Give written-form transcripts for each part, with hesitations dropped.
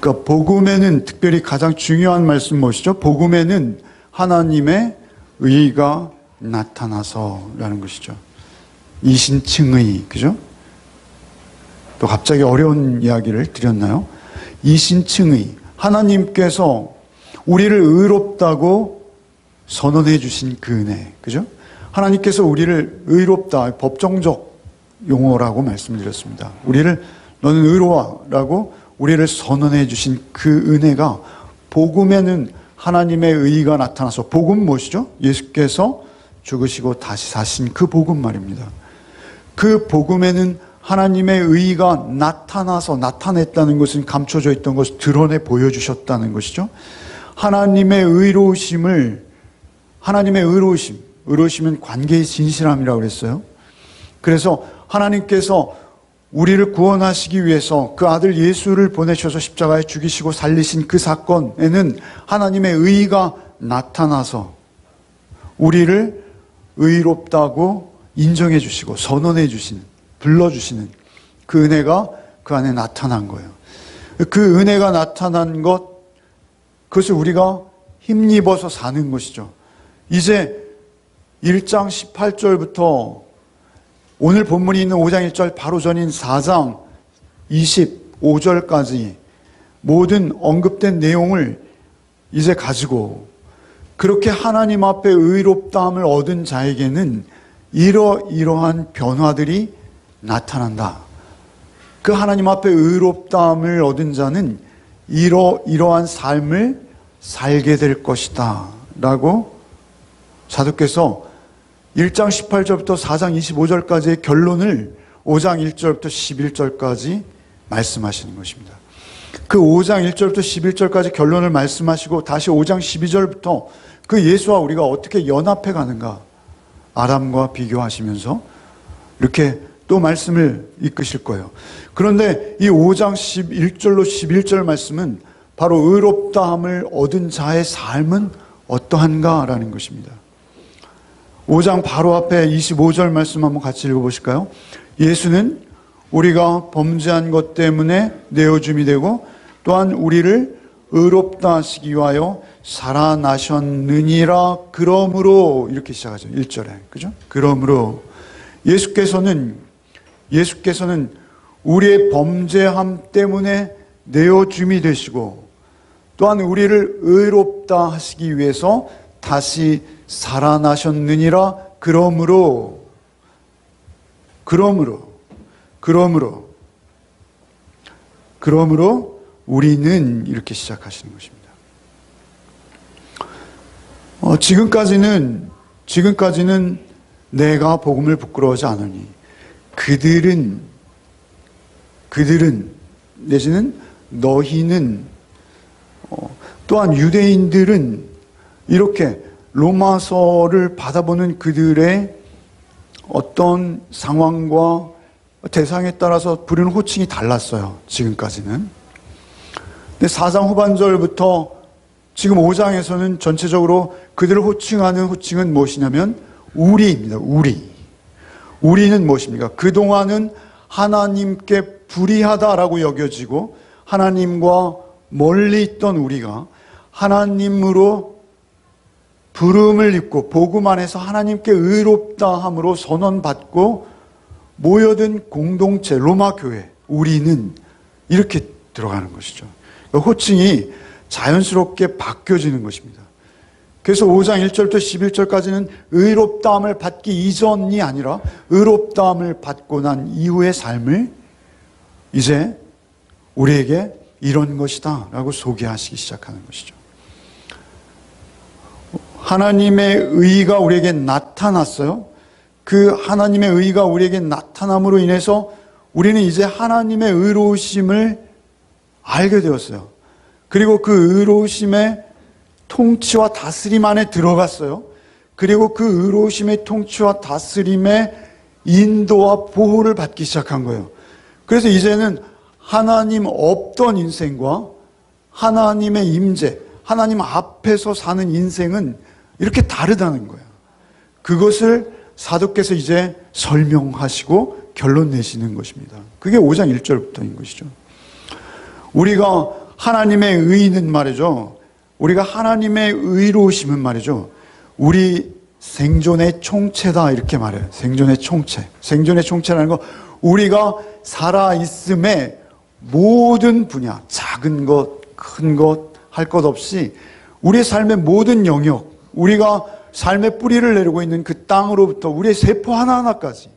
그러니까 복음에는 특별히 가장 중요한 말씀 무엇이죠? 복음에는 하나님의 의가 나타나서라는 것이죠. 이신칭의, 그죠? 또 갑자기 어려운 이야기를 드렸나요? 이신칭의, 하나님께서 우리를 의롭다고 선언해 주신 그 은혜, 그죠? 하나님께서 우리를 의롭다, 법정적 용어라고 말씀드렸습니다. 우리를 너는 의로워라고 우리를 선언해 주신 그 은혜가 복음에는 하나님의 의가 나타나서, 복음 무엇이죠? 예수께서 죽으시고 다시 사신 그 복음 말입니다. 그 복음에는 하나님의 의가 나타나서, 나타냈다는 것은 감춰져 있던 것을 드러내 보여주셨다는 것이죠. 하나님의 의로우심을, 하나님의 의로우심은 관계의 진실함이라고 그랬어요. 그래서 하나님께서 우리를 구원하시기 위해서 그 아들 예수를 보내셔서 십자가에 죽이시고 살리신 그 사건에는 하나님의 의가 나타나서 우리를 의롭다고 인정해 주시고 선언해 주시는, 불러주시는 그 은혜가 그 안에 나타난 거예요. 그 은혜가 나타난 것, 그것을 우리가 힘입어서 사는 것이죠. 이제 1장 18절부터 오늘 본문이 있는 5장 1절 바로 전인 4장 25절까지 모든 언급된 내용을 이제 가지고 그렇게 하나님 앞에 의롭다함을 얻은 자에게는 이러이러한 변화들이 나타난다. 그 하나님 앞에 의롭다함을 얻은 자는 이러이러한 삶을 살게 될 것이다 라고 사도께서 1장 18절부터 4장 25절까지의 결론을 5장 1절부터 11절까지 말씀하시는 것입니다. 그 5장 1절부터 11절까지 결론을 말씀하시고 다시 5장 12절부터 그 예수와 우리가 어떻게 연합해 가는가 아담과 비교하시면서 이렇게 또 말씀을 이끄실 거예요. 그런데 이 5장 11절로 11절 말씀은 바로 의롭다함을 얻은 자의 삶은 어떠한가라는 것입니다. 5장 바로 앞에 25절 말씀 한번 같이 읽어보실까요? 예수는 우리가 범죄한 것 때문에 내어줌이 되고 또한 우리를 의롭다 하시기 위하여 살아나셨느니라. 그러므로 이렇게 시작하죠. 1절에. 그죠? 그러므로 예수께서는 우리의 범죄함 때문에 내어줌이 되시고 또한 우리를 의롭다 하시기 위해서 다시 살아나셨느니라. 그러므로 우리는 이렇게 시작하시는 것입니다. 지금까지는 내가 복음을 부끄러워하지 않으니 그들은 내지는 너희는 또한 유대인들은 이렇게 로마서를 받아보는 그들의 어떤 상황과 대상에 따라서 부르는 호칭이 달랐어요. 지금까지는. 근데 4장 후반절부터 지금 5장에서는 전체적으로 그들을 호칭하는 호칭은 무엇이냐면 우리입니다. 우리는 무엇입니까? 그동안은 하나님께 불의하다라고 여겨지고 하나님과 멀리 있던 우리가 하나님으로 부름을 입고 복음 안에서 하나님께 의롭다함으로 선언받고 모여든 공동체 로마 교회, 우리는 이렇게 들어가는 것이죠. 호칭이 자연스럽게 바뀌어지는 것입니다. 그래서 5장 1절부터 11절까지는 의롭다함을 받기 이전이 아니라 의롭다함을 받고 난 이후의 삶을 이제 우리에게 이런 것이다 라고 소개하시기 시작하는 것이죠. 하나님의 의가 우리에게 나타났어요. 그 하나님의 의가 우리에게 나타남으로 인해서 우리는 이제 하나님의 의로우심을 알게 되었어요. 그리고 그 의로우심의 통치와 다스림 안에 들어갔어요. 그리고 그 의로우심의 통치와 다스림의 인도와 보호를 받기 시작한 거예요. 그래서 이제는 하나님 없던 인생과 하나님의 임재, 하나님 앞에서 사는 인생은 이렇게 다르다는 거예요. 그것을 사도께서 이제 설명하시고 결론 내시는 것입니다. 그게 5장 1절부터인 것이죠. 우리가 하나님의 의는 말이죠. 우리가 하나님의 의로우심은 말이죠. 우리 생존의 총체다 이렇게 말해요. 생존의 총체. 생존의 총체라는 거 우리가 살아있음의 모든 분야, 작은 것, 큰 것, 할 것 없이 우리의 삶의 모든 영역, 우리가 삶의 뿌리를 내리고 있는 그 땅으로부터 우리의 세포 하나하나까지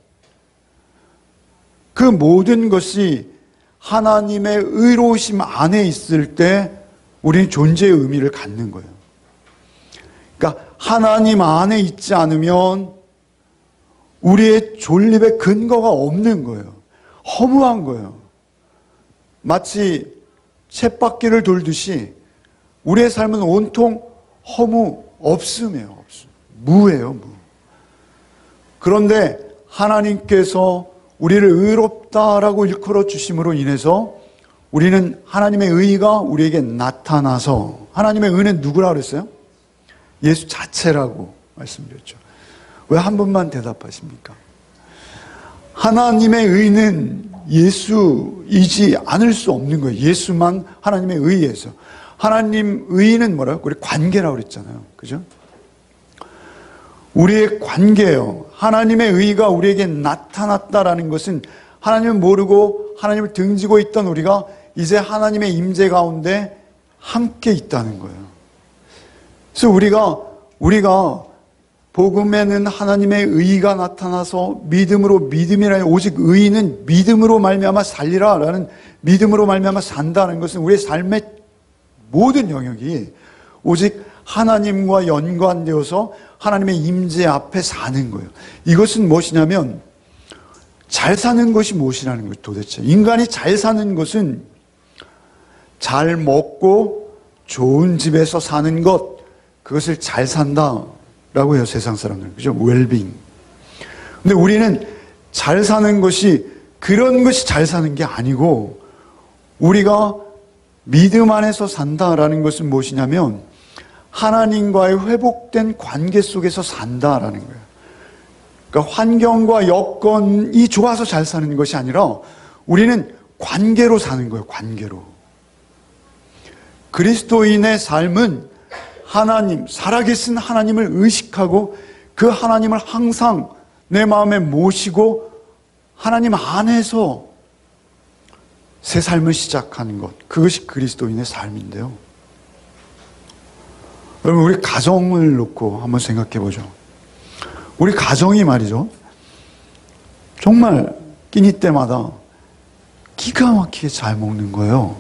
그 모든 것이 하나님의 의로우심 안에 있을 때 우리는 존재의 의미를 갖는 거예요. 그러니까 하나님 안에 있지 않으면 우리의 존립의 근거가 없는 거예요. 허무한 거예요. 마치 쳇바퀴를 돌듯이 우리의 삶은 온통 허무, 없음이에요. 없음. 무예요, 무. 그런데 하나님께서 우리를 의롭다라고 일컬어 주심으로 인해서 우리는 하나님의 의가 우리에게 나타나서 하나님의 의는 누구라 그랬어요? 예수 자체라고 말씀드렸죠. 왜 한 번만 대답하십니까? 하나님의 의는 예수이지 않을 수 없는 거예요. 예수만 하나님의 의에서. 하나님 의는 뭐라고? 우리 관계라고 그랬잖아요. 그죠? 우리의 관계예요. 하나님의 의가 우리에게 나타났다라는 것은 하나님을 모르고 하나님을 등지고 있던 우리가 이제 하나님의 임재 가운데 함께 있다는 거예요. 그래서 우리가 복음에는 하나님의 의가 나타나서 믿음으로 믿음이라 오직 의는 믿음으로 말미암아 살리라라는 믿음으로 말미암아 산다는 것은 우리의 삶의 모든 영역이 오직 하나님과 연관되어서 하나님의 임재 앞에 사는 거예요. 이것은 무엇이냐면 잘 사는 것이 무엇이라는 거예요. 도대체 인간이 잘 사는 것은 잘 먹고 좋은 집에서 사는 것, 그것을 잘 산다라고 해요. 세상 사람들은. 그죠? 웰빙. 근데 우리는 잘 사는 것이 그런 것이 잘 사는 게 아니고 우리가 믿음 안에서 산다라는 것은 무엇이냐면 하나님과의 회복된 관계 속에서 산다라는 거예요. 그러니까 환경과 여건이 좋아서 잘 사는 것이 아니라 우리는 관계로 사는 거예요. 관계로. 그리스도인의 삶은 하나님, 살아계신 하나님을 의식하고 그 하나님을 항상 내 마음에 모시고 하나님 안에서 새 삶을 시작하는 것, 그것이 그리스도인의 삶인데요. 여러분, 우리 가정을 놓고 한번 생각해 보죠. 우리 가정이 말이죠, 정말 끼니 때마다 기가 막히게 잘 먹는 거예요.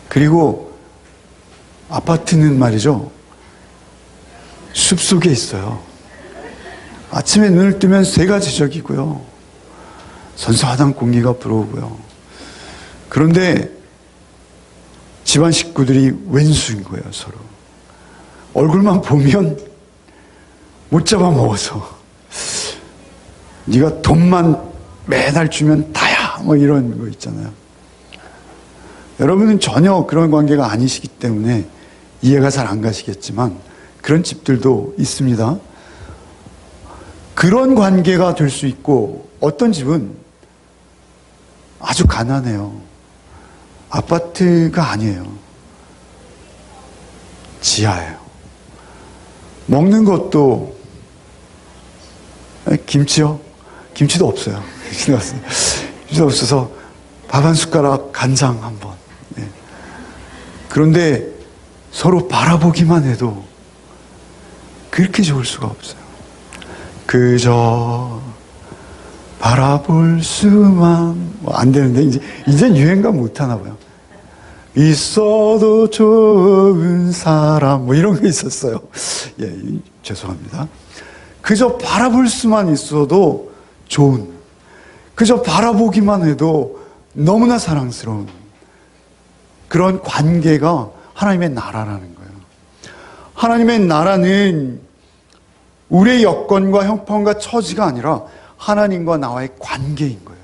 그리고 아파트는 말이죠, 숲속에 있어요. 아침에 눈을 뜨면 새가 지저귀고요, 선선한 공기가 불어오고요. 그런데 집안 식구들이 왼수인 거예요. 서로 얼굴만 보면 못 잡아먹어서 네가 돈만 매달 주면 다야 뭐 이런 거 있잖아요. 여러분은 전혀 그런 관계가 아니시기 때문에 이해가 잘 안 가시겠지만 그런 집들도 있습니다. 그런 관계가 될 수 있고 어떤 집은 아주 가난해요. 아파트가 아니에요. 지하예요. 먹는 것도 김치요? 김치도 없어요. 김치도 없어서 밥 한 숟가락, 간장 한 번. 네. 그런데 서로 바라보기만 해도 그렇게 좋을 수가 없어요. 그저 바라볼 수만 안 되는데 이젠 유행가 못 하나 봐요. 있어도 좋은 사람 뭐 이런 거 있었어요. 예, 죄송합니다. 그저 바라볼 수만 있어도 좋은, 그저 바라보기만 해도 너무나 사랑스러운 그런 관계가 하나님의 나라라는 거예요. 하나님의 나라는 우리의 여건과 형편과 처지가 아니라 하나님과 나와의 관계인 거예요.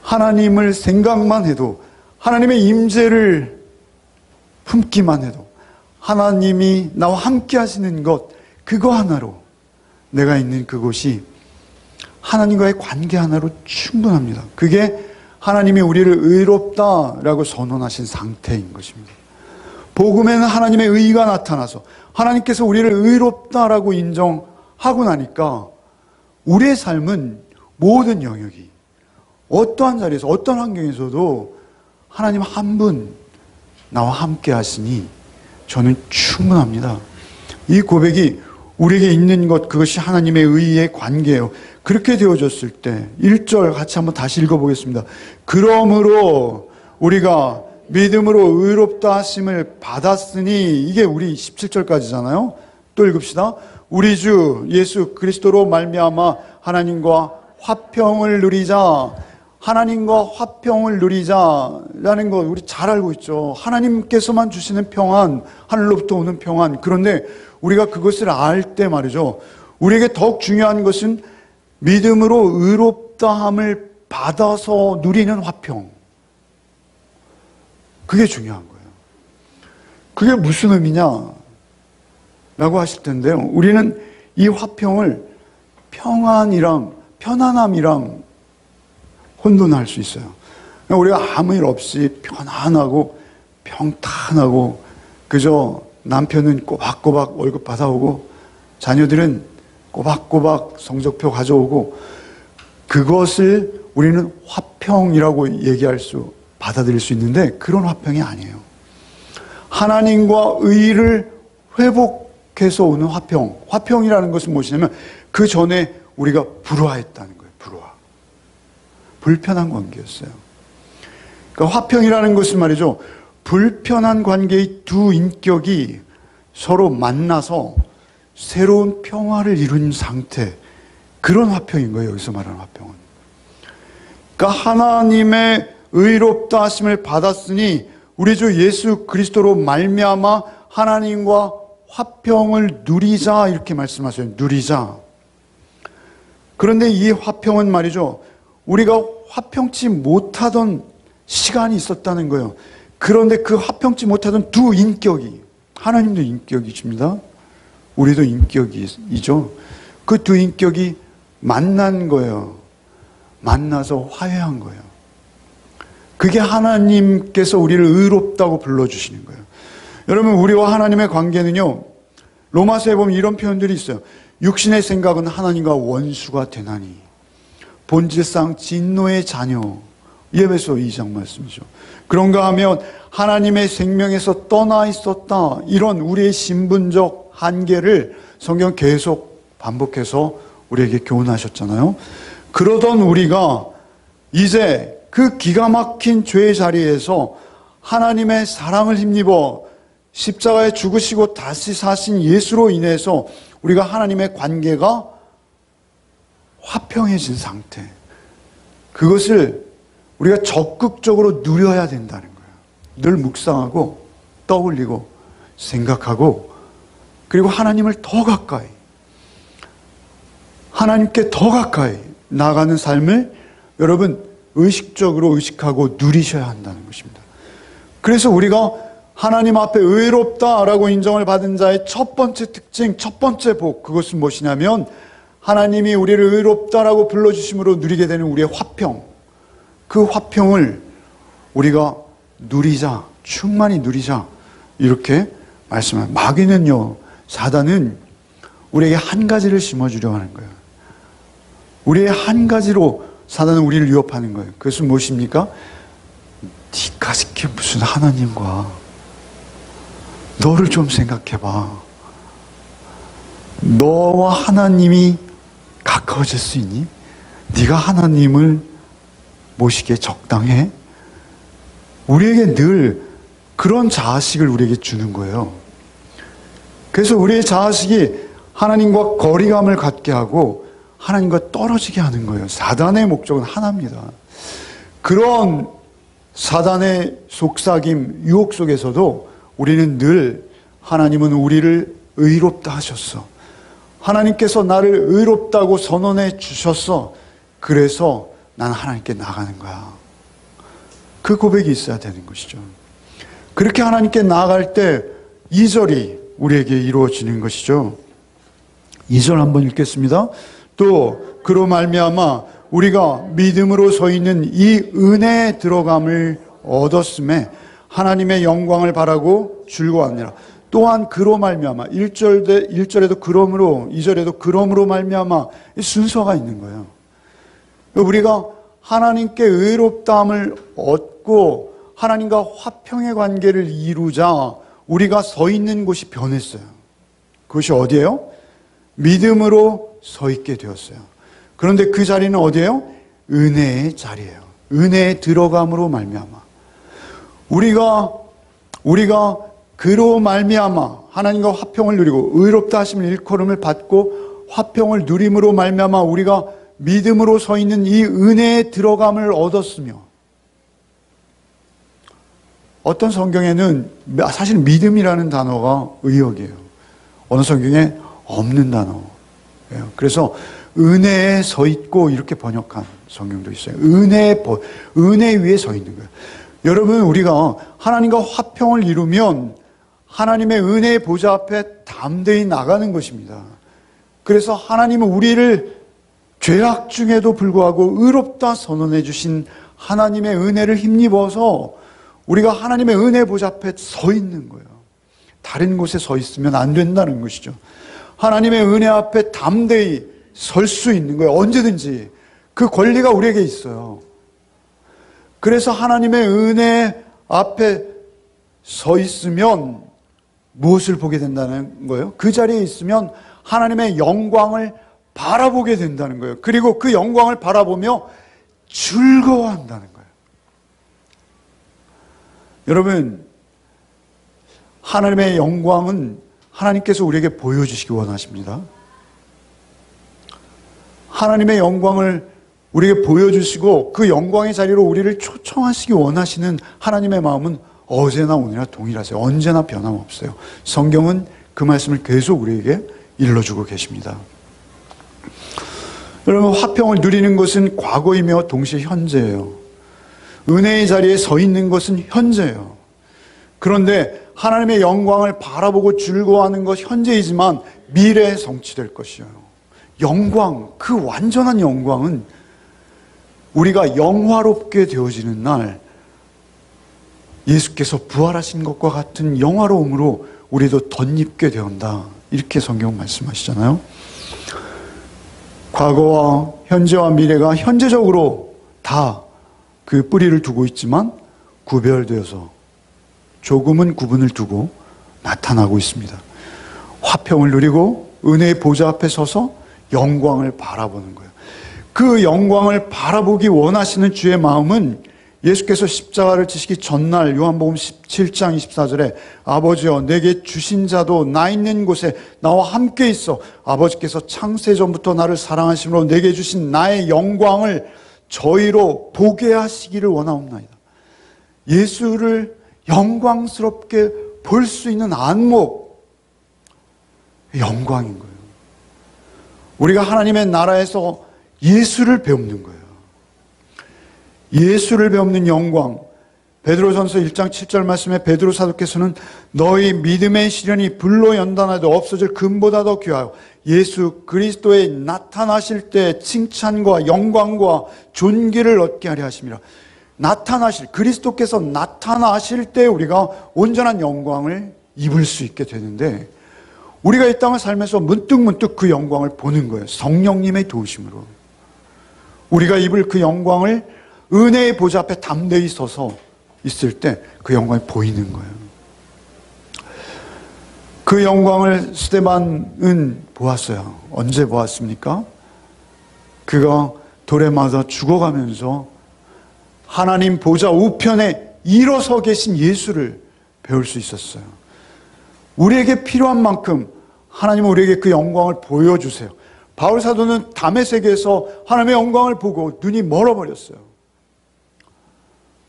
하나님을 생각만 해도, 하나님의 임재를 품기만 해도, 하나님이 나와 함께 하시는 것, 그거 하나로 내가 있는 그곳이 하나님과의 관계 하나로 충분합니다. 그게 하나님이 우리를 의롭다라고 선언하신 상태인 것입니다. 복음에는 하나님의 의가 나타나서 하나님께서 우리를 의롭다라고 인정하고 나니까 우리의 삶은 모든 영역이 어떠한 자리에서 어떤 환경에서도 하나님 한 분 나와 함께 하시니 저는 충분합니다. 이 고백이 우리에게 있는 것, 그것이 하나님의 의의 관계예요. 그렇게 되어졌을 때 1절 같이 한번 다시 읽어보겠습니다. 그러므로 우리가 믿음으로 의롭다 하심을 받았으니, 이게 우리 17절까지잖아요. 또 읽읍시다. 우리 주 예수 그리스도로 말미암아 하나님과 화평을 누리자. 하나님과 화평을 누리자라는 거 우리 잘 알고 있죠. 하나님께서만 주시는 평안, 하늘로부터 오는 평안. 그런데 우리가 그것을 알 때 말이죠, 우리에게 더욱 중요한 것은 믿음으로 의롭다함을 받아서 누리는 화평. 그게 중요한 거예요. 그게 무슨 의미냐 라고 하실 텐데요, 우리는 이 화평을 평안이랑 편안함이랑 혼돈할 수 있어요. 우리가 아무 일 없이 편안하고 평탄하고 그저 남편은 꼬박꼬박 월급 받아오고 자녀들은 꼬박꼬박 성적표 가져오고, 그것을 우리는 화평이라고 얘기할 수, 받아들일 수 있는데 그런 화평이 아니에요. 하나님과 의를 회복해서 오는 화평. 화평이라는 것은 무엇이냐면 그 전에 우리가 불화했다는 거예요. 불화. 불편한 관계였어요. 그러니까 화평이라는 것은 말이죠, 불편한 관계의 두 인격이 서로 만나서 새로운 평화를 이룬 상태, 그런 화평인 거예요. 여기서 말하는 화평은. 그러니까 하나님의 의롭다 하심을 받았으니 우리 주 예수 그리스도로 말미암아 하나님과 화평을 누리자, 이렇게 말씀하세요. 누리자. 그런데 이 화평은 말이죠, 우리가 화평치 못하던 시간이 있었다는 거예요. 그런데 그 화평치 못하던 두 인격이, 하나님도 인격이십니다. 우리도 인격이죠. 그 두 인격이 만난 거예요. 만나서 화해한 거예요. 그게 하나님께서 우리를 의롭다고 불러주시는 거예요. 여러분, 우리와 하나님의 관계는요, 로마서에 보면 이런 표현들이 있어요. 육신의 생각은 하나님과 원수가 되나니 본질상 진노의 자녀. 에베소 2장 말씀이죠. 그런가 하면 하나님의 생명에서 떠나 있었다. 이런 우리의 신분적 한계를 성경 계속 반복해서 우리에게 교훈하셨잖아요. 그러던 우리가 이제 그 기가 막힌 죄의 자리에서 하나님의 사랑을 힘입어 십자가에 죽으시고 다시 사신 예수로 인해서 우리가 하나님의 관계가 화평해진 상태, 그것을 우리가 적극적으로 누려야 된다는 거예요. 늘 묵상하고 떠올리고 생각하고, 그리고 하나님을 더 가까이, 하나님께 더 가까이 나가는 삶을 여러분 의식적으로 의식하고 누리셔야 한다는 것입니다. 그래서 우리가 하나님 앞에 의롭다라고 인정을 받은 자의 첫 번째 특징, 첫 번째 복, 그것은 무엇이냐면 하나님이 우리를 의롭다라고 불러주심으로 누리게 되는 우리의 화평, 그 화평을 우리가 누리자, 충만히 누리자, 이렇게 말씀합니다. 마귀는요, 사단은 우리에게 한 가지를 심어주려 하는 거예요. 우리의 한 가지로 사단은 우리를 유혹하는 거예요. 그것은 무엇입니까? 네가 지금 무슨 하나님과, 너를 좀 생각해봐. 너와 하나님이 가까워질 수 있니? 네가 하나님을 모시기에 적당해? 우리에게 늘 그런 자아식을 우리에게 주는 거예요. 그래서 우리의 자아식이 하나님과 거리감을 갖게 하고 하나님과 떨어지게 하는 거예요. 사단의 목적은 하나입니다. 그런 사단의 속삭임, 유혹 속에서도 우리는 늘 하나님은 우리를 의롭다 하셨어. 하나님께서 나를 의롭다고 선언해 주셨어. 그래서 난 하나님께 나가는 거야. 그 고백이 있어야 되는 것이죠. 그렇게 하나님께 나아갈 때 2절이 우리에게 이루어지는 것이죠. 2절 한번 읽겠습니다. 또 그로 말미암아 우리가 믿음으로 서 있는 이 은혜에 들어감을 얻었음에 하나님의 영광을 바라고 즐거워하느니라. 또한 그로 말미암아 1절에도 그러므로 2절에도 그러므로 말미암아 순서가 있는 거예요. 우리가 하나님께 의롭다함을 얻고 하나님과 화평의 관계를 이루자 우리가 서 있는 곳이 변했어요. 그것이 어디예요? 믿음으로 서 있게 되었어요. 그런데 그 자리는 어디예요? 은혜의 자리예요. 은혜에 들어감으로 말미암아 우리가 그로 말미암아 하나님과 화평을 누리고 의롭다 하심을 일컬음을 받고 화평을 누림으로 말미암아 우리가 믿음으로 서 있는 이 은혜에 들어감을 얻었으며, 어떤 성경에는 사실 믿음이라는 단어가 의역이에요. 어느 성경에 없는 단어예요. 그래서 은혜에 서 있고 이렇게 번역한 성경도 있어요. 은혜 위에 서 있는 거예요. 여러분, 우리가 하나님과 화평을 이루면 하나님의 은혜의 보좌 앞에 담대히 나가는 것입니다. 그래서 하나님은 우리를 죄악 중에도 불구하고 의롭다 선언해 주신 하나님의 은혜를 힘입어서 우리가 하나님의 은혜 보좌 앞에 서 있는 거예요. 다른 곳에 서 있으면 안 된다는 것이죠. 하나님의 은혜 앞에 담대히 설 수 있는 거예요. 언제든지 그 권리가 우리에게 있어요. 그래서 하나님의 은혜 앞에 서 있으면 무엇을 보게 된다는 거예요? 그 자리에 있으면 하나님의 영광을 바라보게 된다는 거예요. 그리고 그 영광을 바라보며 즐거워한다는 거예요. 여러분, 하나님의 영광은 하나님께서 우리에게 보여주시기 원하십니다. 하나님의 영광을 우리에게 보여주시고 그 영광의 자리로 우리를 초청하시기 원하시는 하나님의 마음은 어제나 오늘이나 동일하세요. 언제나 변함없어요. 성경은 그 말씀을 계속 우리에게 일러주고 계십니다. 여러분, 화평을 누리는 것은 과거이며 동시에 현재예요. 은혜의 자리에 서 있는 것은 현재예요. 그런데 하나님의 영광을 바라보고 즐거워하는 것 현재이지만 미래에 성취될 것이에요. 영광, 그 완전한 영광은 우리가 영화롭게 되어지는 날 예수께서 부활하신 것과 같은 영화로움으로 우리도 덧입게 되었다. 이렇게 성경 말씀하시잖아요. 과거와 현재와 미래가 현재적으로 다 그 뿌리를 두고 있지만 구별되어서 조금은 구분을 두고 나타나고 있습니다. 화평을 누리고 은혜의 보좌 앞에 서서 영광을 바라보는 거예요. 그 영광을 바라보기 원하시는 주의 마음은 예수께서 십자가를 지시기 전날 요한복음 17장 24절에 아버지여 내게 주신 자도 나 있는 곳에 나와 함께 있어 아버지께서 창세전부터 나를 사랑하심으로 내게 주신 나의 영광을 저희로 보게 하시기를 원하옵나이다. 예수를 영광스럽게 볼 수 있는 안목, 영광인 거예요. 우리가 하나님의 나라에서 예수를 배우는 거예요. 예수를 배우는 영광. 베드로전서 1장 7절 말씀에 베드로 사도께서는 너희 믿음의 시련이 불로 연단하여도 없어질 금보다 더 귀하여 예수 그리스도에 나타나실 때 칭찬과 영광과 존귀를 얻게 하려 하심이라. 그리스도께서 나타나실 때 우리가 온전한 영광을 입을 수 있게 되는데, 우리가 이 땅을 살면서 문득문득 그 영광을 보는 거예요. 성령님의 도우심으로. 우리가 입을 그 영광을 은혜의 보좌 앞에 담대히 서서 있을 때 그 영광이 보이는 거예요. 그 영광을 스데반은 보았어요. 언제 보았습니까? 그가 돌에 맞아 죽어가면서 하나님 보좌 우편에 일어서 계신 예수를 배울 수 있었어요. 우리에게 필요한 만큼 하나님은 우리에게 그 영광을 보여주세요. 바울 사도는 다메섹에서 하나님의 영광을 보고 눈이 멀어버렸어요.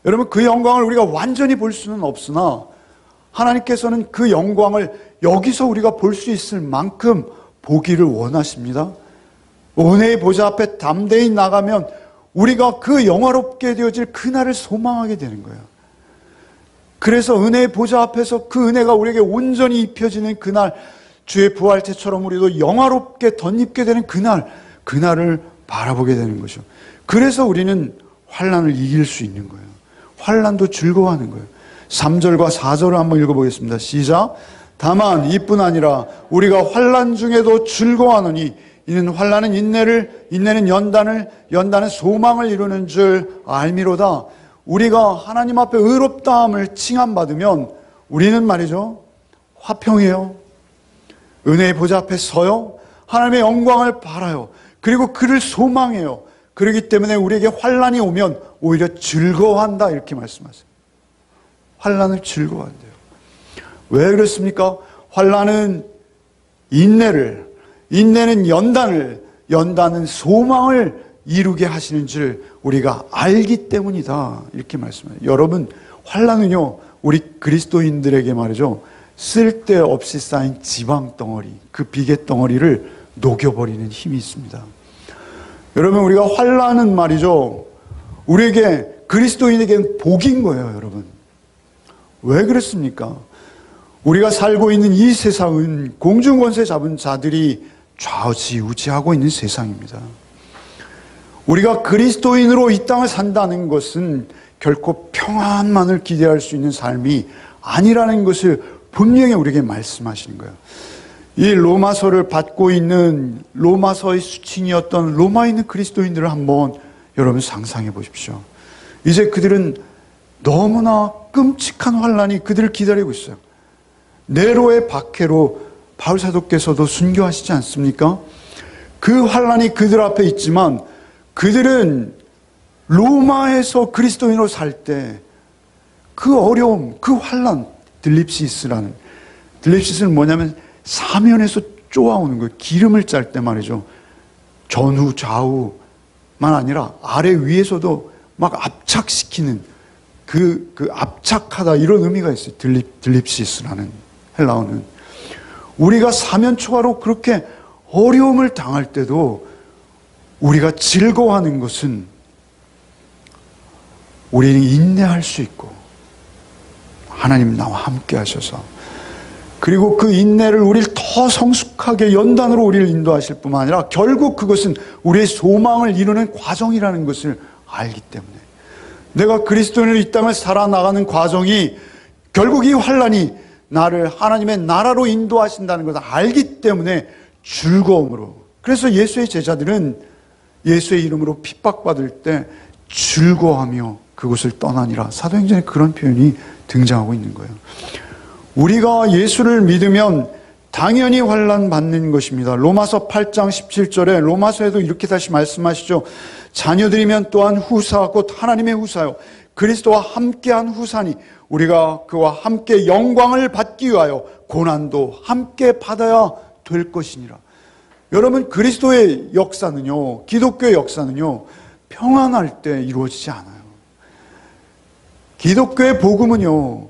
여러분, 그 영광을 우리가 완전히 볼 수는 없으나 하나님께서는 그 영광을 여기서 우리가 볼 수 있을 만큼 보기를 원하십니다. 은혜의 보좌 앞에 담대히 나가면 우리가 그 영화롭게 되어질 그날을 소망하게 되는 거예요. 그래서 은혜의 보좌 앞에서 그 은혜가 우리에게 온전히 입혀지는 그날, 주의 부활체처럼 우리도 영화롭게 덧입게 되는 그날을 바라보게 되는 것이죠. 그래서 우리는 환난을 이길 수 있는 거예요. 환난도 즐거워하는 거예요. 3절과 4절을 한번 읽어보겠습니다. 시작. 다만 이뿐 아니라 우리가 환난 중에도 즐거워하노니 이는 환난은 인내를, 인내는 연단을, 연단은 소망을 이루는 줄 알미로다. 우리가 하나님 앞에 의롭다함을 칭함받으면 우리는 말이죠, 화평해요. 은혜의 보좌 앞에 서요. 하나님의 영광을 바라요. 그리고 그를 소망해요. 그렇기 때문에 우리에게 환난이 오면 오히려 즐거워한다, 이렇게 말씀하세요. 환난을 즐거워한대요. 왜 그렇습니까? 환난은 인내를, 인내는 연단을, 연단은 소망을 이루게 하시는 줄 우리가 알기 때문이다, 이렇게 말씀해요. 여러분, 환난은요, 우리 그리스도인들에게 말이죠, 쓸데없이 쌓인 지방 덩어리, 그 비계 덩어리를 녹여버리는 힘이 있습니다. 여러분, 우리가 환난은 말이죠, 우리에게, 그리스도인에게는 복인 거예요, 여러분. 왜 그렇습니까? 우리가 살고 있는 이 세상은 공중권세 잡은 자들이 좌지우지하고 있는 세상입니다. 우리가 그리스도인으로 이 땅을 산다는 것은 결코 평안만을 기대할 수 있는 삶이 아니라는 것을 분명히 우리에게 말씀하시는 거예요. 이 로마서를 받고 있는 로마서의 수친이었던 로마에 있는 그리스도인들을 한번 여러분 상상해 보십시오. 이제 그들은 너무나 끔찍한 환난이 그들을 기다리고 있어요. 네로의 박해로 바울 사도께서도 순교하시지 않습니까? 그 환난이 그들 앞에 있지만 그들은 로마에서 그리스도인으로 살 때 그 어려움, 그 환난, 들립시스라는, 들립시스는 뭐냐면 사면에서 쪼아오는 거예요. 기름을 짤 때 말이죠. 전후 좌우만 아니라 아래 위에서도 막 압착시키는 그 압착하다, 이런 의미가 있어요. 들립시스라는 헬라어는. 우리가 사면 초과로 그렇게 어려움을 당할 때도 우리가 즐거워하는 것은 우리는 인내할 수 있고 하나님 나와 함께 하셔서, 그리고 그 인내를 우리를 더 성숙하게 연단으로 우리를 인도하실 뿐만 아니라 결국 그것은 우리의 소망을 이루는 과정이라는 것을 알기 때문에, 내가 그리스도인으로 이 땅을 살아나가는 과정이 결국 이 환난이 나를 하나님의 나라로 인도하신다는 것을 알기 때문에 즐거움으로, 그래서 예수의 제자들은 예수의 이름으로 핍박받을 때 즐거워하며 그곳을 떠나니라, 사도행전에 그런 표현이 등장하고 있는 거예요. 우리가 예수를 믿으면 당연히 환난 받는 것입니다. 로마서 8장 17절에 로마서에도 이렇게 다시 말씀하시죠. 자녀들이면 또한 후사 곧 하나님의 후사요 그리스도와 함께한 후사니 우리가 그와 함께 영광을 받기 위하여 고난도 함께 받아야 될 것이니라. 여러분, 그리스도의 역사는요, 기독교의 역사는요, 평안할 때 이루어지지 않아요. 기독교의 복음은요,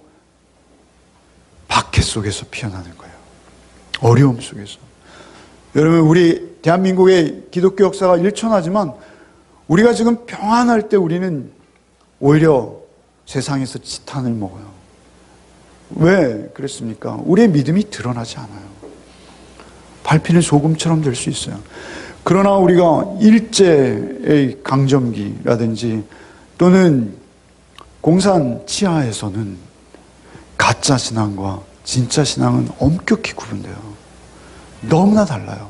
박해 속에서 피어나는 거예요. 어려움 속에서. 여러분, 우리 대한민국의 기독교 역사가 일천하지만 우리가 지금 평안할 때 우리는 오히려 세상에서 지탄을 먹어요. 왜 그랬습니까? 우리의 믿음이 드러나지 않아요. 밟히는 소금처럼 될 수 있어요. 그러나 우리가 일제의 강점기라든지 또는 공산 치하에서는 가짜 신앙과 진짜 신앙은 엄격히 구분돼요. 너무나 달라요.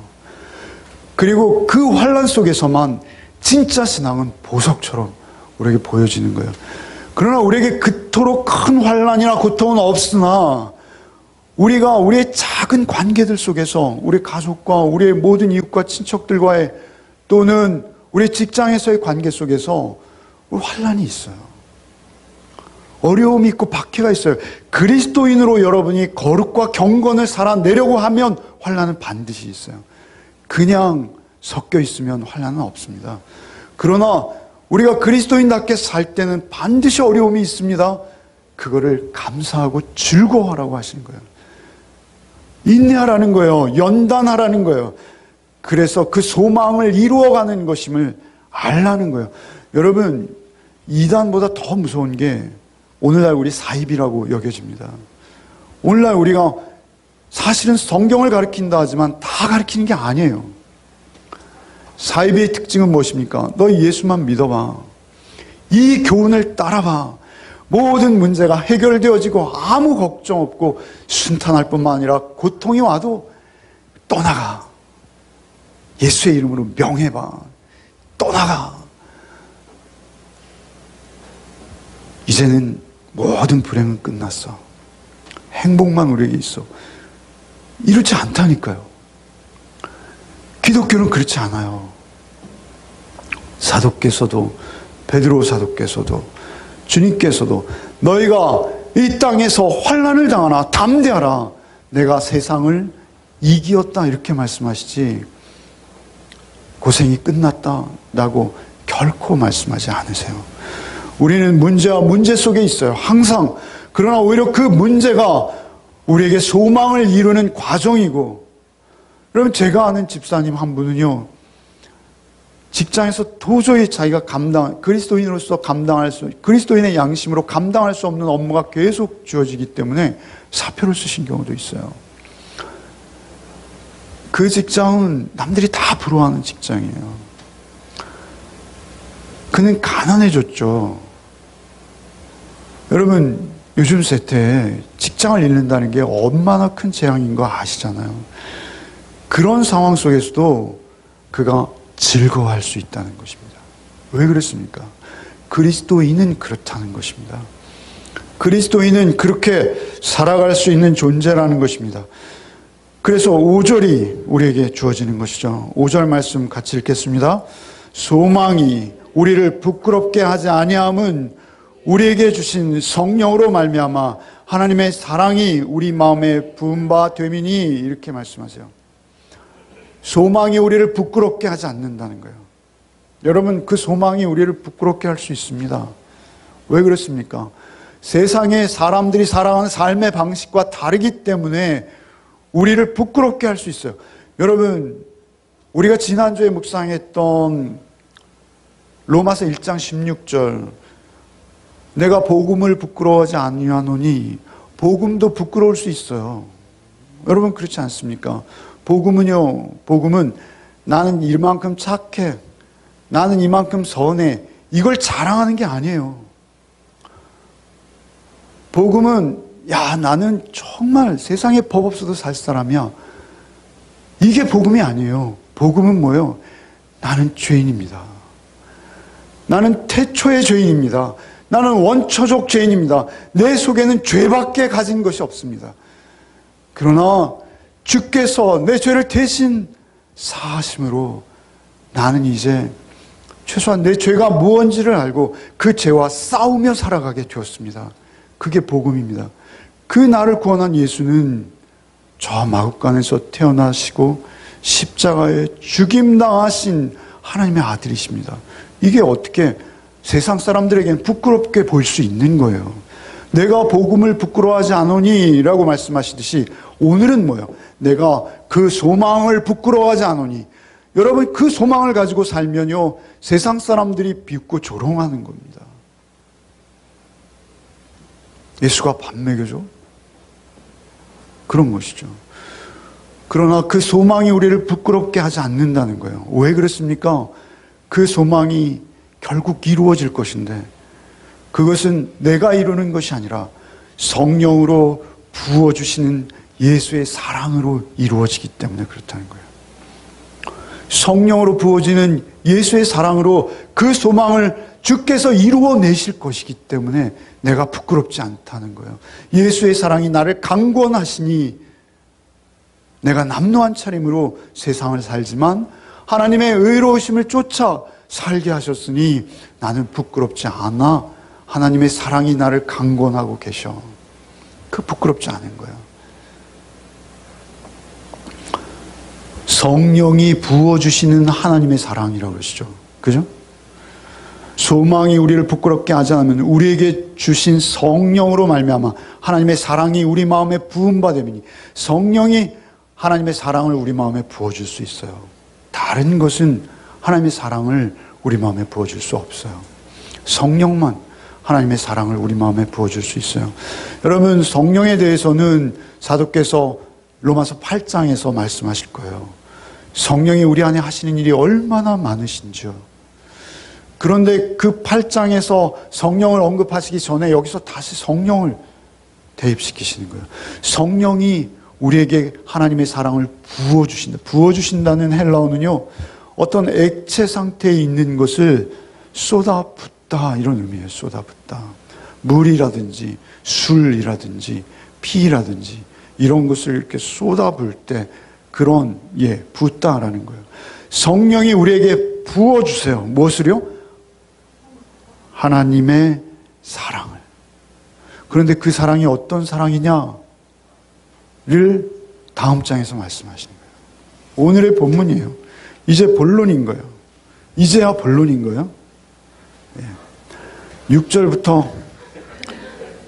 그리고 그 환난 속에서만 진짜 신앙은 보석처럼 우리에게 보여지는 거예요. 그러나 우리에게 그토록 큰 환난이나 고통은 없으나 우리가 우리의 작은 관계들 속에서 우리 가족과 우리의 모든 이웃과 친척들과의 또는 우리 직장에서의 관계 속에서 환난이 있어요. 어려움이 있고 박해가 있어요. 그리스도인으로 여러분이 거룩과 경건을 살아내려고 하면 환난은 반드시 있어요. 그냥 섞여 있으면 환난은 없습니다. 그러나 우리가 그리스도인답게 살 때는 반드시 어려움이 있습니다. 그거를 감사하고 즐거워하라고 하시는 거예요. 인내하라는 거예요. 연단하라는 거예요. 그래서 그 소망을 이루어가는 것임을 알라는 거예요. 여러분, 이단보다 더 무서운 게 오늘날 우리 사입이라고 여겨집니다. 오늘날 우리가 사실은 성경을 가르친다 하지만 다 가르치는 게 아니에요. 사이비의 특징은 무엇입니까? 너 예수만 믿어봐. 이 교훈을 따라봐. 모든 문제가 해결되어지고 아무 걱정 없고 순탄할 뿐만 아니라 고통이 와도 떠나가. 예수의 이름으로 명해봐. 떠나가. 이제는 모든 불행은 끝났어. 행복만 우리에게 있어. 이렇지 않다니까요. 기독교는 그렇지 않아요. 사도께서도, 베드로 사도께서도, 주님께서도 너희가 이 땅에서 환난을 당하나 담대하라. 내가 세상을 이기었다. 이렇게 말씀하시지 고생이 끝났다라고 결코 말씀하지 않으세요. 우리는 문제와 문제 속에 있어요. 항상. 그러나 오히려 그 문제가 우리에게 소망을 이루는 과정이고, 여러분 제가 아는 집사님 한 분은요, 직장에서 도저히 자기가 그리스도인으로서 그리스도인의 양심으로 감당할 수 없는 업무가 계속 주어지기 때문에 사표를 쓰신 경우도 있어요. 그 직장은 남들이 다 부러워하는 직장이에요. 그는 가난해졌죠. 여러분, 요즘 세대에 직장을 잃는다는 게 얼마나 큰 재앙인 거 아시잖아요. 그런 상황 속에서도 그가 즐거워할 수 있다는 것입니다. 왜 그렇습니까? 그리스도인은 그렇다는 것입니다. 그리스도인은 그렇게 살아갈 수 있는 존재라는 것입니다. 그래서 5절이 우리에게 주어지는 것이죠. 5절 말씀 같이 읽겠습니다. 소망이 우리를 부끄럽게 하지 아니함은 우리에게 주신 성령으로 말미암아 하나님의 사랑이 우리 마음에 부은 바 됨이니, 이렇게 말씀하세요. 소망이 우리를 부끄럽게 하지 않는다는 거예요. 여러분, 그 소망이 우리를 부끄럽게 할 수 있습니다. 왜 그렇습니까? 세상에 사람들이 살아가는 삶의 방식과 다르기 때문에 우리를 부끄럽게 할 수 있어요. 여러분, 우리가 지난주에 묵상했던 로마서 1장 16절, 내가 복음을 부끄러워하지 아니하노니, 복음도 부끄러울 수 있어요. 여러분 그렇지 않습니까? 복음은 나는 이만큼 착해, 나는 이만큼 선해, 이걸 자랑하는 게 아니에요. 복음은 나는 정말 세상에 법 없어도 살 사람이야, 이게 복음이 아니에요. 복음은 뭐예요? 나는 죄인입니다. 나는 태초의 죄인입니다. 나는 원초적 죄인입니다. 내 속에는 죄밖에 가진 것이 없습니다. 그러나 주께서 내 죄를 대신 사하심으로 나는 이제 최소한 내 죄가 무언지를 알고 그 죄와 싸우며 살아가게 되었습니다. 그게 복음입니다. 그 나를 구원한 예수는 저 마국간에서 태어나시고 십자가에 죽임당하신 하나님의 아들이십니다. 이게 어떻게 세상 사람들에게는 부끄럽게 보일 수 있는 거예요. 내가 복음을 부끄러워하지 않으니 라고 말씀하시듯이 오늘은 뭐예요? 내가 그 소망을 부끄러워하지 않으니. 여러분, 그 소망을 가지고 살면요, 세상 사람들이 비웃고 조롱하는 겁니다. 예수가 밥 먹여줘? 그런 것이죠. 그러나 그 소망이 우리를 부끄럽게 하지 않는다는 거예요. 왜 그렇습니까? 그 소망이 결국 이루어질 것인데, 그것은 내가 이루는 것이 아니라 성령으로 부어주시는 예수의 사랑으로 이루어지기 때문에 그렇다는 거예요. 성령으로 부어지는 예수의 사랑으로 그 소망을 주께서 이루어내실 것이기 때문에 내가 부끄럽지 않다는 거예요. 예수의 사랑이 나를 강권하시니 내가 남노한 차림으로 세상을 살지만 하나님의 의로우심을 쫓아 살게 하셨으니 나는 부끄럽지 않아. 하나님의 사랑이 나를 강권하고 계셔. 그 부끄럽지 않은 거예요. 성령이 부어주시는 하나님의 사랑이라고 그러시죠. 그죠? 소망이 우리를 부끄럽게 하지 않으면 우리에게 주신 성령으로 말미암아 하나님의 사랑이 우리 마음에 부은 바 됨이니, 성령이 하나님의 사랑을 우리 마음에 부어줄 수 있어요. 다른 것은 하나님의 사랑을 우리 마음에 부어줄 수 없어요. 성령만 하나님의 사랑을 우리 마음에 부어줄 수 있어요. 여러분, 성령에 대해서는 사도께서 로마서 8장에서 말씀하실 거예요. 성령이 우리 안에 하시는 일이 얼마나 많으신지요. 그런데 그 8장에서 성령을 언급하시기 전에 여기서 다시 성령을 대입시키시는 거예요. 성령이 우리에게 하나님의 사랑을 부어주신다. 부어주신다는 헬라어는요, 어떤 액체 상태에 있는 것을 쏟아붓다, 이런 의미예요. 쏟아붓다. 물이라든지 술이라든지 피라든지 이런 것을 이렇게 쏟아부을 때 그런, 붓다라는 거예요. 성령이 우리에게 부어주세요. 무엇을요? 하나님의 사랑을. 그런데 그 사랑이 어떤 사랑이냐를 다음 장에서 말씀하시는 거예요. 오늘의 본문이에요. 이제 본론인 거예요. 이제야 본론인 거예요. 6절부터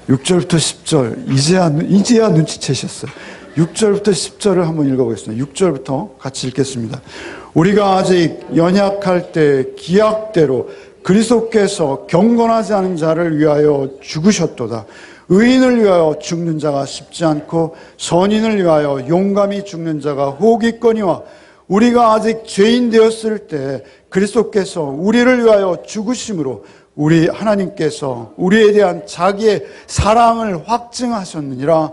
10절, 이제야 눈치채셨어요. 6절부터 10절을 한번 읽어보겠습니다. 6절부터 같이 읽겠습니다. 우리가 아직 연약할 때 기약대로 그리스도께서 경건하지 않은 자를 위하여 죽으셨도다. 의인을 위하여 죽는 자가 쉽지 않고 선인을 위하여 용감히 죽는 자가 혹있거니와 우리가 아직 죄인 되었을 때 그리스도께서 우리를 위하여 죽으심으로 우리 하나님께서 우리에 대한 자기의 사랑을 확증하셨느니라.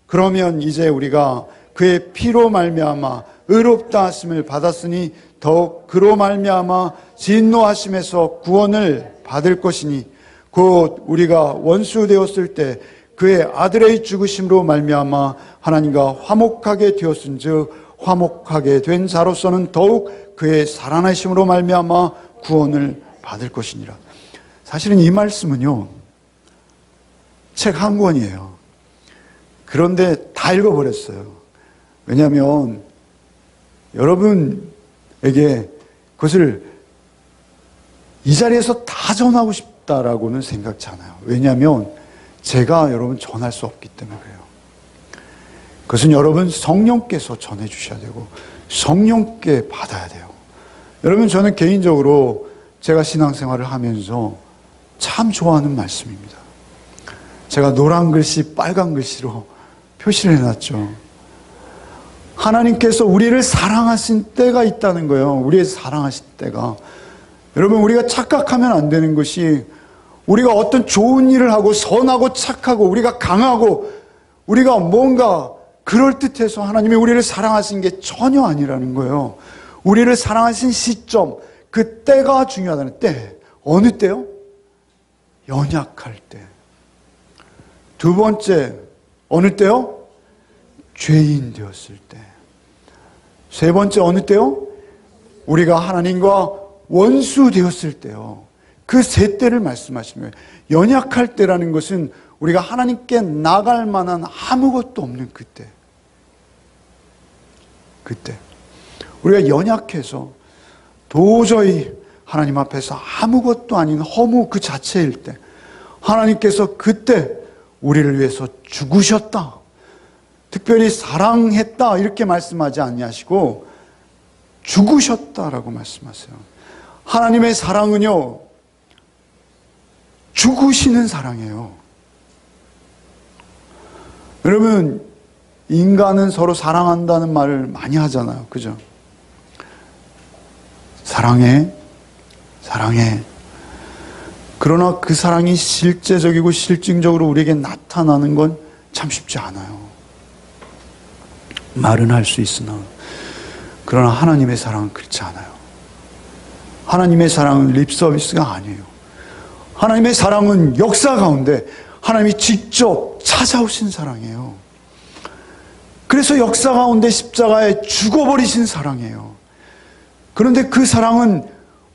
그러면 이제 우리가 그의 피로 말미암아 의롭다 하심을 받았으니 더욱 그로 말미암아 진노하심에서 구원을 받을 것이니 곧 우리가 원수 되었을 때 그의 아들의 죽으심으로 말미암아 하나님과 화목하게 되었은즉 화목하게 된 자로서는 더욱 그의 살아나심으로 말미암아 구원을 받을 것이니라. 사실은 이 말씀은요, 책 한 권이에요. 그런데 다 읽어버렸어요. 왜냐하면 여러분에게 그것을 이 자리에서 다 전하고 싶다라고는 생각지 않아요. 왜냐하면 제가 여러분 전할 수 없기 때문에 그래요. 그것은 여러분 성령께서 전해주셔야 되고 성령께 받아야 돼요. 여러분, 저는 개인적으로 제가 신앙생활을 하면서 참 좋아하는 말씀입니다. 제가 노란 글씨, 빨간 글씨로 표시를 해놨죠. 하나님께서 우리를 사랑하신 때가 있다는 거예요. 우리의 사랑하신 때가. 여러분, 우리가 착각하면 안 되는 것이 우리가 어떤 좋은 일을 하고 선하고 착하고 우리가 강하고 우리가 뭔가 그럴듯해서 하나님이 우리를 사랑하신 게 전혀 아니라는 거예요. 우리를 사랑하신 시점, 그 때가 중요하다는 때. 어느 때요? 연약할 때. 두 번째, 어느 때요? 죄인 되었을 때. 세 번째, 어느 때요? 우리가 하나님과 원수 되었을 때요. 그 세 때를 말씀하시는 거예요. 연약할 때라는 것은 우리가 하나님께 나갈 만한 아무것도 없는 그때. 그때. 우리가 연약해서 도저히 하나님 앞에서 아무것도 아닌 허무 그 자체일 때, 하나님께서 그때 우리를 위해서 죽으셨다, 특별히 사랑했다 이렇게 말씀하지 아니하시고 죽으셨다라고 말씀하세요. 하나님의 사랑은요, 죽으시는 사랑이에요. 여러분, 인간은 서로 사랑한다는 말을 많이 하잖아요. 그죠? 사랑해, 사랑해. 그러나 그 사랑이 실제적이고 실증적으로 우리에게 나타나는 건 참 쉽지 않아요. 말은 할 수 있으나, 그러나 하나님의 사랑은 그렇지 않아요. 하나님의 사랑은 립서비스가 아니에요. 하나님의 사랑은 역사 가운데 하나님이 직접 찾아오신 사랑이에요. 그래서 역사 가운데 십자가에 죽어버리신 사랑이에요. 그런데 그 사랑은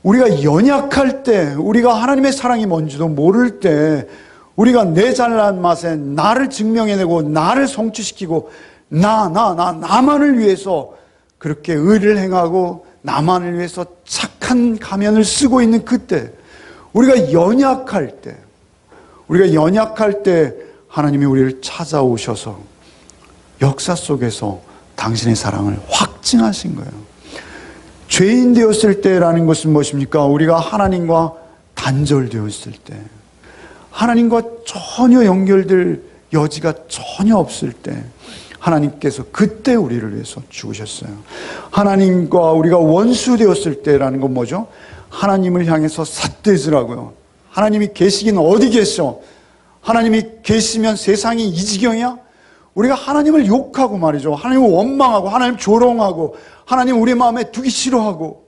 우리가 연약할 때, 우리가 하나님의 사랑이 뭔지도 모를 때, 우리가 내 잘난 맛에 나를 증명해내고 나를 성취시키고 나만을 위해서 그렇게 의를 행하고 나만을 위해서 착한 가면을 쓰고 있는 그때, 우리가 연약할 때 하나님이 우리를 찾아오셔서 역사 속에서 당신의 사랑을 확증하신 거예요. 죄인 되었을 때라는 것은 무엇입니까? 우리가 하나님과 단절되었을 때, 하나님과 전혀 연결될 여지가 전혀 없을 때 하나님께서 그때 우리를 위해서 죽으셨어요. 하나님과 우리가 원수 되었을 때라는 건 뭐죠? 하나님을 향해서 삿대질하고요. 하나님이 계시긴 어디 계셔? 하나님이 계시면 세상이 이 지경이야? 우리가 하나님을 욕하고 말이죠. 하나님을 원망하고 하나님 조롱하고 하나님 우리 마음에 두기 싫어하고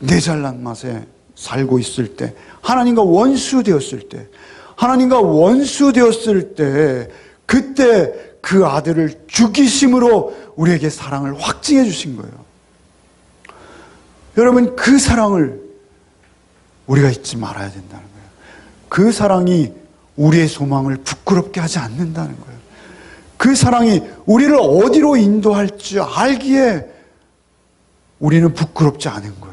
내 잘난 맛에 살고 있을 때, 하나님과 원수 되었을 때, 하나님과 원수 되었을 때, 그때 그 아들을 죽이심으로 우리에게 사랑을 확증해 주신 거예요. 여러분, 그 사랑을 우리가 잊지 말아야 된다는 거예요. 그 사랑이 우리의 소망을 부끄럽게 하지 않는다는 거예요. 그 사랑이 우리를 어디로 인도할지 알기에 우리는 부끄럽지 않은 거예요.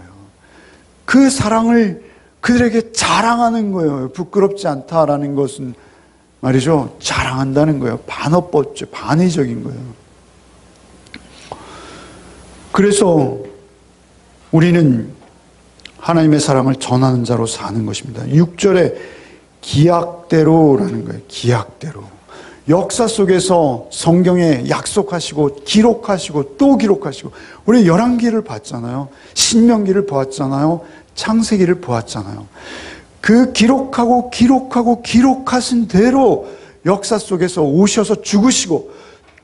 그 사랑을 그들에게 자랑하는 거예요. 부끄럽지 않다라는 것은 말이죠, 자랑한다는 거예요. 반어법죠. 반의적인 거예요. 그래서 우리는 하나님의 사랑을 전하는 자로 사는 것입니다. 6절에 기약대로라는 거예요. 기약대로. 역사 속에서 성경에 약속하시고 기록하시고 또 기록하시고, 우리 열왕기를 봤잖아요. 신명기를 보았잖아요. 창세기를 보았잖아요. 그 기록하고 기록하신 대로 역사 속에서 오셔서 죽으시고,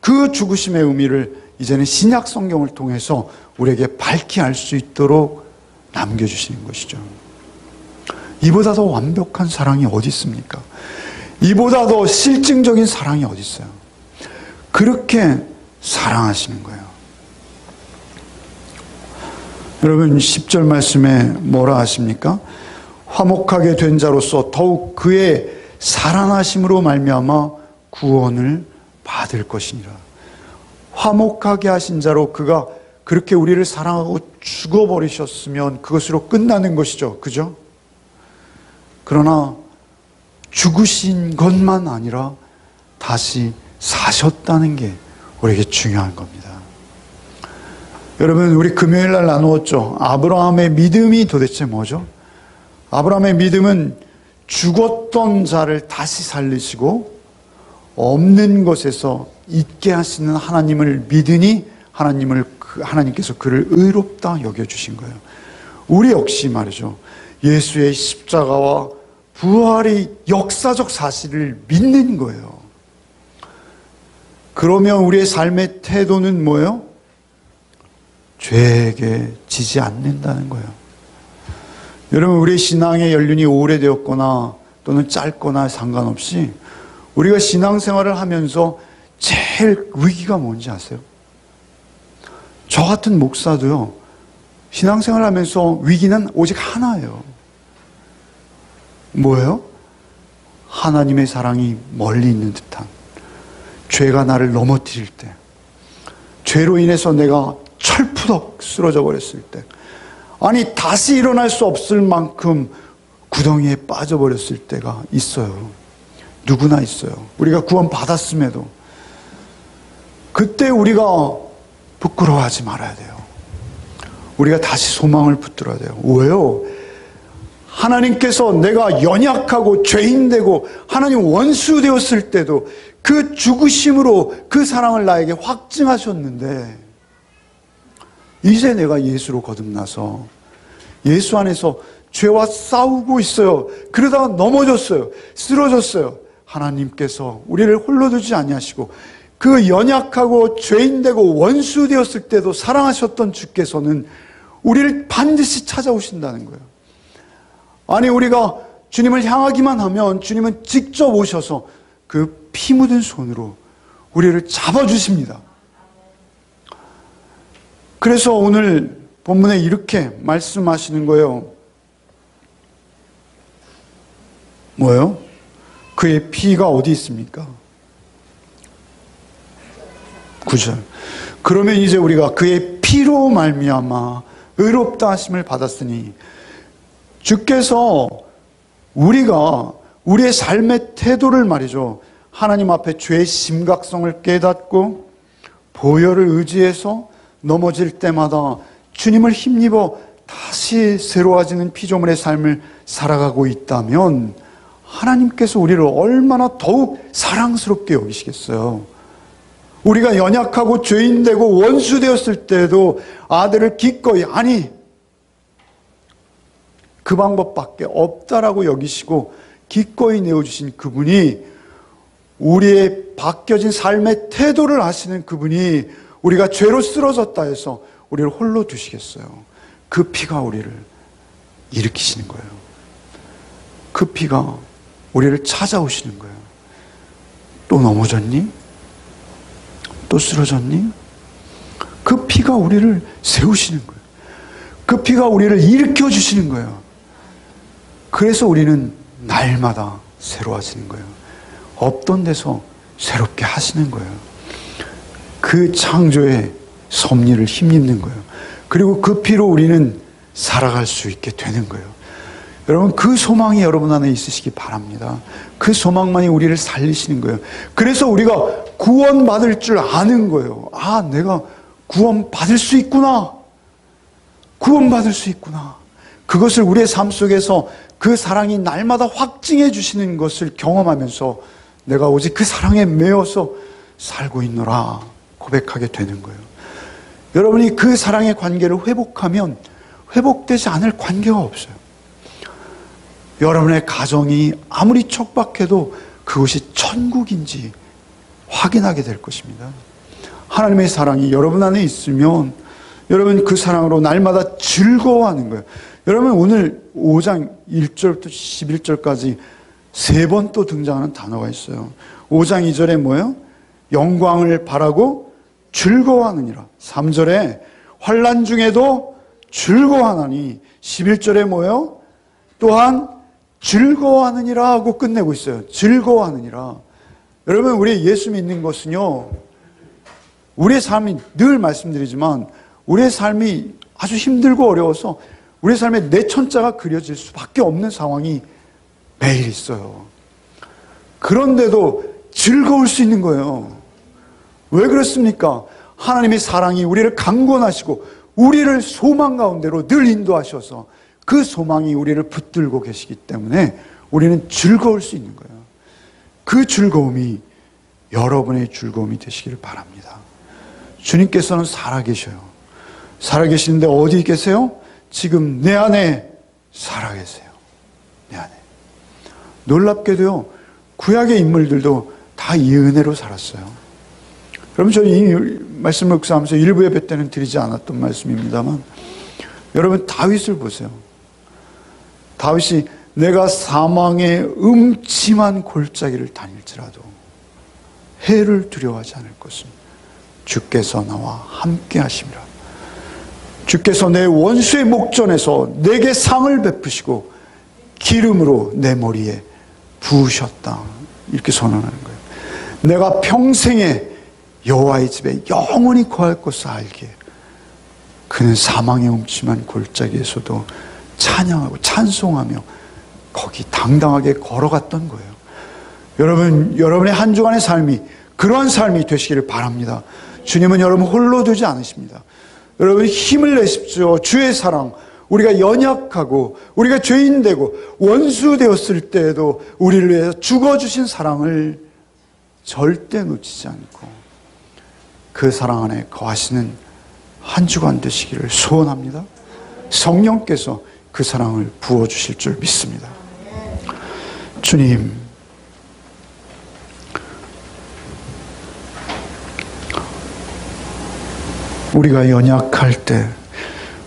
그 죽으심의 의미를 이제는 신약 성경을 통해서 우리에게 밝히 알 수 있도록 남겨주시는 것이죠. 이보다 더 완벽한 사랑이 어디 있습니까? 이보다 더 실증적인 사랑이 어디 있어요? 그렇게 사랑하시는 거예요. 여러분, 10절 말씀에 뭐라 하십니까? 화목하게 된 자로서 더욱 그의 사랑하심으로 말미암아 구원을 받을 것이니라. 화목하게 하신 자로, 그가 그렇게 우리를 사랑하고 죽어버리셨으면 그것으로 끝나는 것이죠. 그죠? 그러나 죽으신 것만 아니라 다시 사셨다는 게 우리에게 중요한 겁니다. 여러분, 우리 금요일 날 나누었죠. 아브라함의 믿음이 도대체 뭐죠? 아브라함의 믿음은 죽었던 자를 다시 살리시고 없는 것에서 있게 하시는 하나님을 믿으니 하나님께서 그를 의롭다 여겨주신 거예요. 우리 역시 말이죠. 예수의 십자가와 부활이 역사적 사실을 믿는 거예요. 그러면 우리의 삶의 태도는 뭐예요? 죄에게 지지 않는다는 거예요. 여러분, 우리의 신앙의 연륜이 오래되었거나 또는 짧거나 상관없이 우리가 신앙생활을 하면서 제일 위기가 뭔지 아세요? 저 같은 목사도요, 신앙생활을 하면서 위기는 오직 하나예요. 뭐예요? 하나님의 사랑이 멀리 있는 듯한, 죄가 나를 넘어뜨릴 때, 죄로 인해서 내가 철푸덕 쓰러져 버렸을 때, 아니 다시 일어날 수 없을 만큼 구덩이에 빠져버렸을 때가 있어요. 누구나 있어요. 우리가 구원 받았음에도. 그때 우리가 부끄러워하지 말아야 돼요. 우리가 다시 소망을 붙들어야 돼요. 왜요? 하나님께서 내가 연약하고 죄인되고 하나님 원수 되었을 때도 그 죽으심으로 그 사랑을 나에게 확증하셨는데, 이제 내가 예수로 거듭나서 예수 안에서 죄와 싸우고 있어요. 그러다가 넘어졌어요. 쓰러졌어요. 하나님께서 우리를 홀로 두지 아니하시고 그 연약하고 죄인되고 원수 되었을 때도 사랑하셨던 주께서는 우리를 반드시 찾아오신다는 거예요. 아니, 우리가 주님을 향하기만 하면 주님은 직접 오셔서 그 피 묻은 손으로 우리를 잡아주십니다. 그래서 오늘 본문에 이렇게 말씀하시는 거예요. 뭐예요? 그의 피가 어디 있습니까? 9절. 그러면 이제 우리가 그의 피로 말미암아 의롭다 하심을 받았으니, 주께서 우리가 우리의 삶의 태도를 말이죠, 하나님 앞에 죄의 심각성을 깨닫고 보혈을 의지해서 넘어질 때마다 주님을 힘입어 다시 새로워지는 피조물의 삶을 살아가고 있다면 하나님께서 우리를 얼마나 더욱 사랑스럽게 여기시겠어요. 우리가 연약하고 죄인되고 원수되었을 때에도 아들을 기꺼이, 아니 그 방법밖에 없다라고 여기시고 기꺼이 내어주신 그분이, 우리의 바뀌어진 삶의 태도를 아시는 그분이 우리가 죄로 쓰러졌다 해서 우리를 홀로 두시겠어요. 그 피가 우리를 일으키시는 거예요. 그 피가 우리를 찾아오시는 거예요. 또 넘어졌니? 또 쓰러졌니? 그 피가 우리를 세우시는 거예요. 그 피가 우리를 일으켜 주시는 거예요. 그래서 우리는 날마다 새로워지는 거예요. 없던 데서 새롭게 하시는 거예요. 그 창조의 섭리를 힘입는 거예요. 그리고 그 피로 우리는 살아갈 수 있게 되는 거예요. 여러분, 그 소망이 여러분 안에 있으시기 바랍니다. 그 소망만이 우리를 살리시는 거예요. 그래서 우리가 구원받을 줄 아는 거예요. 아, 내가 구원받을 수 있구나. 구원받을 수 있구나. 그것을 우리의 삶 속에서 그 사랑이 날마다 확증해 주시는 것을 경험하면서 내가 오직 그 사랑에 매여서 살고 있노라 고백하게 되는 거예요. 여러분이 그 사랑의 관계를 회복하면 회복되지 않을 관계가 없어요. 여러분의 가정이 아무리 척박해도 그것이 천국인지 확인하게 될 것입니다. 하나님의 사랑이 여러분 안에 있으면 여러분 그 사랑으로 날마다 즐거워하는 거예요. 여러분, 오늘 5장 1절부터 11절까지 3번 또 등장하는 단어가 있어요. 5장 2절에 뭐예요? 영광을 바라고 즐거워하느니라. 3절에 환난 중에도 즐거워하나니. 11절에 뭐예요? 또한 즐거워하느니라 하고 끝내고 있어요. 즐거워하느니라. 여러분, 우리 예수 믿는 것은요, 우리의 삶이, 늘 말씀드리지만 우리의 삶이 아주 힘들고 어려워서 우리의 삶에 내천자가 그려질 수밖에 없는 상황이 매일 있어요. 그런데도 즐거울 수 있는 거예요. 왜 그렇습니까? 하나님의 사랑이 우리를 강권하시고 우리를 소망 가운데로 늘 인도하셔서 그 소망이 우리를 붙들고 계시기 때문에 우리는 즐거울 수 있는 거예요. 그 즐거움이 여러분의 즐거움이 되시기를 바랍니다. 주님께서는 살아계셔요. 살아계시는데 어디 계세요? 지금 내 안에 살아계세요. 내 안에. 놀랍게도요, 구약의 인물들도 다 이 은혜로 살았어요. 여러분, 저는 이 말씀을 묵상하면서 일부 예배 때는 드리지 않았던 말씀입니다만, 여러분 다윗을 보세요. 다윗이 내가 사망의 음침한 골짜기를 다닐지라도 해를 두려워하지 않을 것은 주께서 나와 함께 하심이라. 주께서 내 원수의 목전에서 내게 상을 베푸시고 기름으로 내 머리에 부으셨다. 이렇게 선언하는 거예요. 내가 평생에 여호와의 집에 영원히 거할 것을 알기에 그는 사망의 음침한 골짜기에서도 찬양하고 찬송하며 거기 당당하게 걸어갔던 거예요. 여러분, 여러분의 한 주간의 삶이 그러한 삶이 되시기를 바랍니다. 주님은 여러분 홀로 두지 않으십니다. 여러분 힘을 내십시오. 주의 사랑, 우리가 연약하고 우리가 죄인되고 원수 되었을 때에도 우리를 위해서 죽어주신 사랑을 절대 놓치지 않고 그 사랑 안에 거하시는 한 주간 되시기를 소원합니다. 성령께서 그 사랑을 부어주실 줄 믿습니다. 주님, 우리가 연약할 때,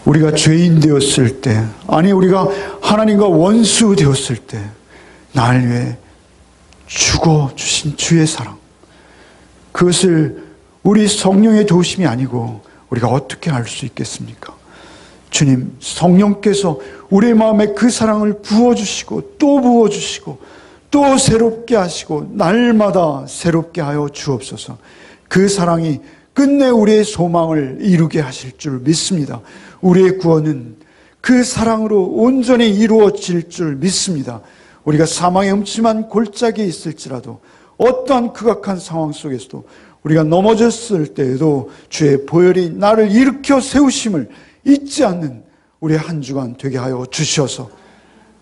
우리가 죄인 되었을 때, 아니 우리가 하나님과 원수 되었을 때 날 위해 죽어주신 주의 사랑, 그것을 우리 성령의 도우심이 아니고 우리가 어떻게 알 수 있겠습니까? 주님, 성령께서 우리의 마음에 그 사랑을 부어주시고 또 부어주시고 또 새롭게 하시고 날마다 새롭게 하여 주옵소서. 그 사랑이 끝내 우리의 소망을 이루게 하실 줄 믿습니다. 우리의 구원은 그 사랑으로 온전히 이루어질 줄 믿습니다. 우리가 사망의 음침한 골짜기에 있을지라도 어떠한 극악한 상황 속에서도 우리가 넘어졌을 때에도 주의 보혈이 나를 일으켜 세우심을 잊지 않는 우리 한 주간 되게 하여 주셔서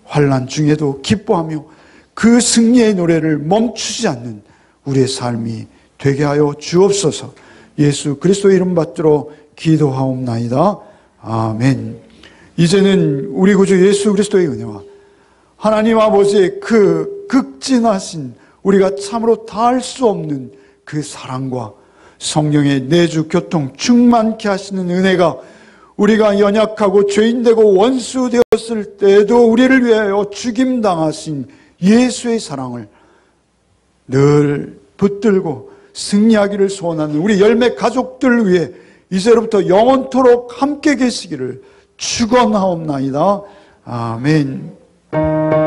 환난 중에도 기뻐하며 그 승리의 노래를 멈추지 않는 우리의 삶이 되게 하여 주옵소서. 예수 그리스도의 이름 받들어 기도하옵나이다. 아멘. 이제는 우리 구주 예수 그리스도의 은혜와 하나님 아버지의 그 극진하신 우리가 참으로 다할 수 없는 그 사랑과 성령의 내주 교통 충만케 하시는 은혜가 우리가 연약하고 죄인되고 원수 되었을 때에도 우리를 위하여 죽임당하신 예수의 사랑을 늘 붙들고 승리하기를 소원하는 우리 열매 가족들 위해 이제로부터 영원토록 함께 계시기를 축원하옵나이다. 아멘.